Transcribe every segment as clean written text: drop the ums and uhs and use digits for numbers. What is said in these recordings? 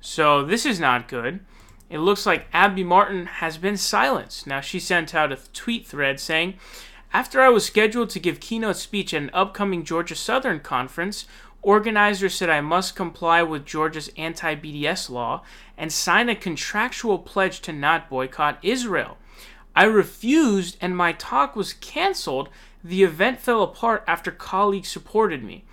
So this is not good. It looks like Abby Martin has been silenced. Now, she sent out a tweet thread saying, "After I was scheduled to give keynote speech at an upcoming Georgia Southern conference, organizers said I must comply with Georgia's anti-BDS law and sign a contractual pledge to not boycott Israel. I refused and my talk was canceled. The event fell apart after colleagues supported me.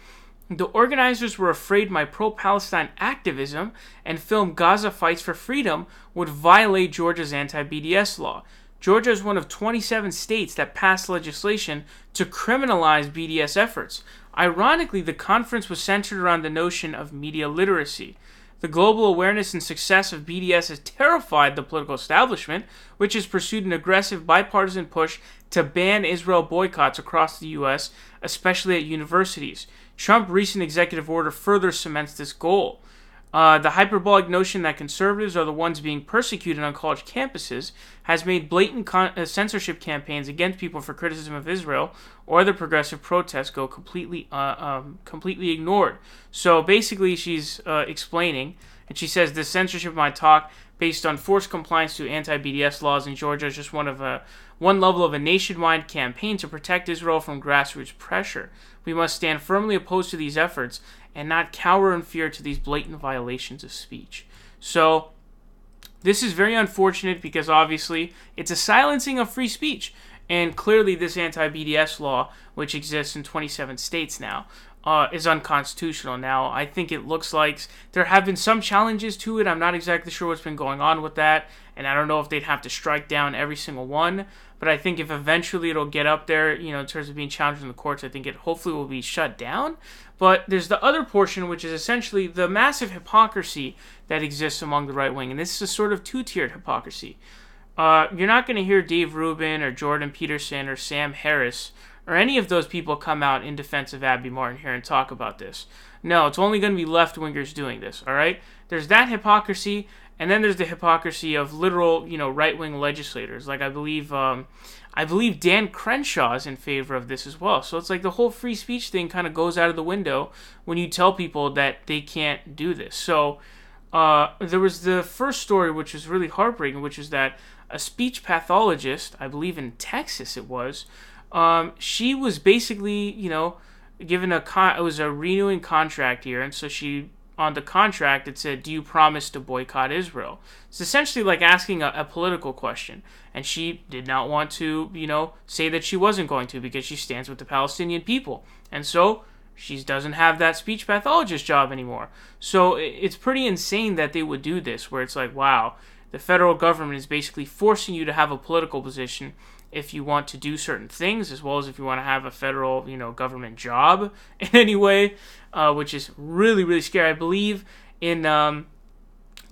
The organizers were afraid my pro-Palestine activism and film Gaza Fights For Freedom would violate Georgia's anti-BDS law. Georgia is one of 27 states that passed legislation to criminalize BDS efforts. Ironically, the conference was centered around the notion of media literacy. The global awareness and success of BDS has terrified the political establishment, which has pursued an aggressive bipartisan push to ban Israel boycotts across the U.S., especially at universities. Trump's recent executive order further cements this goal. The hyperbolic notion that conservatives are the ones being persecuted on college campuses has made blatant censorship campaigns against people for criticism of Israel or other progressive protests go completely ignored. So basically she's explaining, and she says, "This censorship of my talk based on forced compliance to anti-BDS laws in Georgia is just one level of a nationwide campaign to protect Israel from grassroots pressure. We must stand firmly opposed to these efforts and not cower in fear to these blatant violations of speech." So this is very unfortunate because obviously it's a silencing of free speech. And clearly this anti-BDS law, which exists in 27 states now, is unconstitutional. Now, I think it looks like there have been some challenges to it. I'm not exactly sure what's been going on with that, and I don't know if they'd have to strike down every single one, but I think if eventually it'll get up there, in terms of being challenged in the courts, I think it hopefully will be shut down. But there's the other portion, which is essentially the massive hypocrisy that exists among the right wing, and this is a sort of two-tiered hypocrisy. You're not going to hear Dave Rubin or Jordan Peterson or Sam Harris or any of those people come out in defense of Abby Martin here and talk about this. No, it's only going to be left-wingers doing this, all right? There's that hypocrisy, and then there's the hypocrisy of literal, right-wing legislators. Like, I believe Dan Crenshaw is in favor of this as well. So it's like the whole free speech thing kind of goes out of the window when you tell people that they can't do this. So there was the first story, which was really heartbreaking, which is that a speech pathologist, I believe in Texas it was, she was basically, given it was a renewing contract here, and so on the contract it said, "Do you promise to boycott Israel?" It's essentially like asking a political question, and she did not want to, say that she wasn't going to because she stands with the Palestinian people, and so she doesn't have that speech pathologist job anymore. So it's pretty insane that they would do this, where it's like, wow, the federal government is basically forcing you to have a political position if you want to do certain things, as well as if you want to have a federal, government job in any way, which is really, really scary. I believe in, I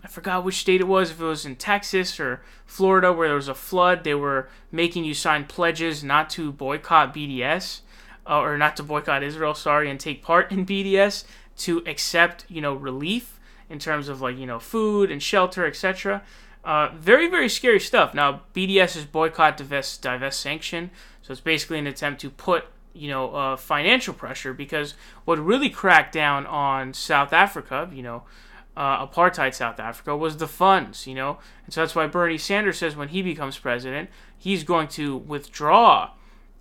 forgot which state it was, if it was in Texas or Florida where there was a flood, they were making you sign pledges not to boycott BDS, or not to boycott Israel, and take part in BDS, to accept, relief in terms of food and shelter, etc. Very, very scary stuff. Now, BDS is boycott, divest, sanction. So it's basically an attempt to put, financial pressure, because what really cracked down on South Africa, apartheid South Africa, was the funds, And so that's why Bernie Sanders says when he becomes president, he's going to withdraw,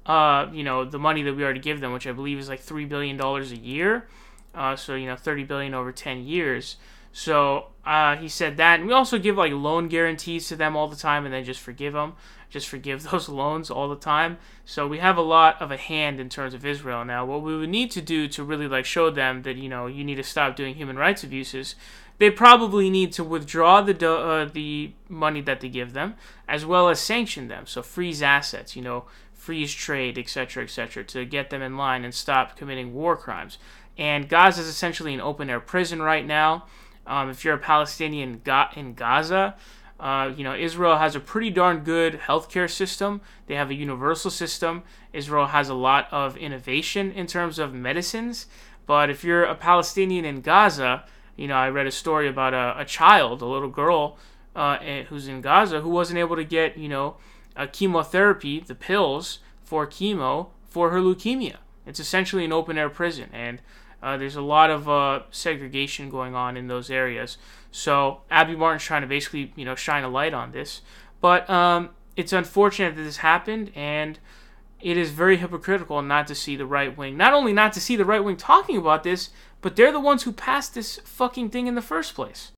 the money that we already give them, which I believe is like $3 billion a year. So, $30 billion over 10 years. So he said that, and we also give loan guarantees to them all the time, and then just forgive those loans all the time. So we have a lot of a hand in terms of Israel. Now, what we would need to do to really show them that you need to stop doing human rights abuses, they probably need to withdraw the money that they give them, as well as sanction them. So freeze assets, freeze trade, etc., to get them in line and stop committing war crimes. And Gaza is essentially an open-air prison right now. If you're a Palestinian in Gaza, Israel has a pretty darn good healthcare system. They have a universal system. Israel has a lot of innovation in terms of medicines. But if you're a Palestinian in Gaza, I read a story about a child, a little girl who's in Gaza, who wasn't able to get, a chemotherapy, the pills for chemo, for her leukemia. It's essentially an open-air prison. And There's a lot of segregation going on in those areas. So Abby Martin's trying to basically, shine a light on this. But it's unfortunate that this happened, and it is very hypocritical not to see the right wing. Not only not to see the right wing talking about this, but they're the ones who passed this fucking thing in the first place.